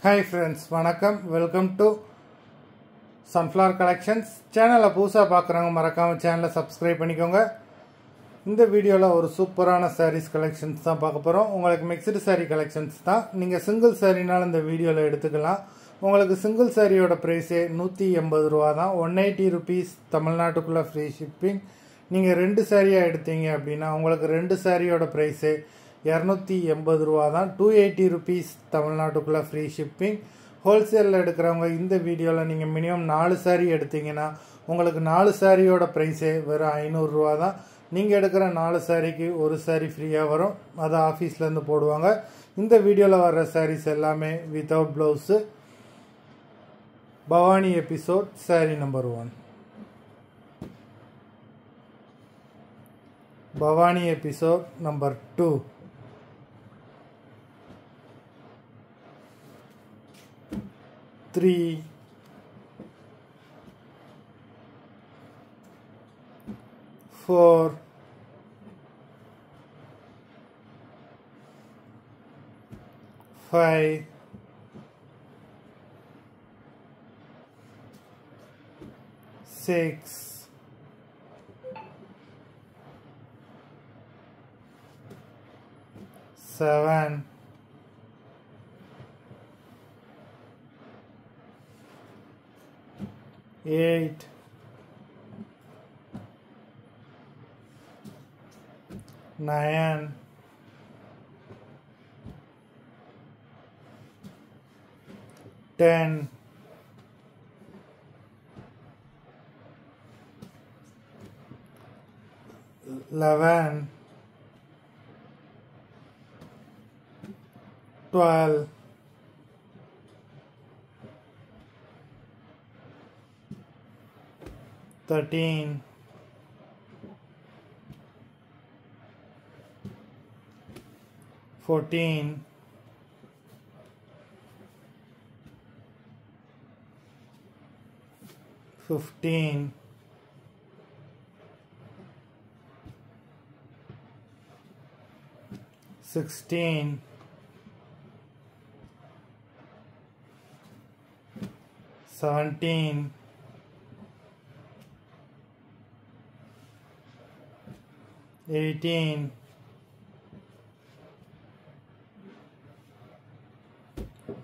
Hi friends, வணக்கம். Welcome to Sunflower Collections. சேனலை புதுசாக பார்க்குறவங்க மறக்காமல் சேனலை சப்ஸ்கிரைப் பண்ணிக்கோங்க. இந்த வீடியோவில் ஒரு சூப்பரான சாரீஸ் கலெக்ஷன்ஸ் தான் பார்க்க போகிறோம். உங்களுக்கு மிக்சடு சாரீ கலெக்ஷன்ஸ் தான். நீங்கள் சிங்கிள் சாரீனாலும் இந்த வீடியோவில் எடுத்துக்கலாம். உங்களுக்கு சிங்கிள் சாரியோட ப்ரைஸே 180 ரூபா தான். 180 ருபீஸ் தமிழ்நாட்டுக்குள்ளே ஃப்ரீ ஷிப்பிங். நீங்கள் 2 சாரியாக எடுத்தீங்க அப்படின்னா உங்களுக்கு 2 சாரியோட ப்ரைஸே 280 ரூபா தான். 280 ருபீஸ் தமிழ்நாட்டுக்குள்ளே ஃப்ரீ ஷிப்பிங். ஹோல்சேலில் எடுக்கிறவங்க இந்த வீடியோவில் நீங்கள் மினிமம் 4 சாரீ எடுத்தீங்கன்னா உங்களுக்கு 4 சாரியோட ப்ரைஸே வெறும் 500 ரூபா தான். நீங்கள் எடுக்கிற 4 சாரிக்கு ஒரு சாரீ ஃப்ரீயாக வரும். அதை ஆஃபீஸ்லேருந்து போடுவாங்க. இந்த வீடியோவில் வர்ற சாரீஸ் எல்லாமே without blouse. Bhavani episode sari number 1. Bhavani episode number 2. 3, 4, 5, 6, 7, 8, 9, 10, 11, 12, 13, 14, 15, 16, 17, 18,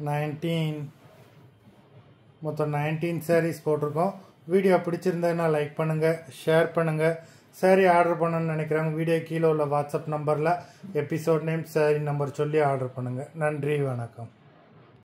19, மொத்தம் 19 sarees போட்டிருக்கோம். வீடியோ பிடிச்சிருந்ததுன்னா லைக் பண்ணுங்கள், ஷேர் பண்ணுங்கள். சாரீ ஆர்டர் பண்ணணும்னு நினைக்கிறவங்க வீடியோ கீழே உள்ள வாட்ஸ்அப் நம்பரில் எபிசோட் நேம் சாரீ நம்பர் சொல்லி ஆர்டர் பண்ணுங்கள். நன்றி, வணக்கம்.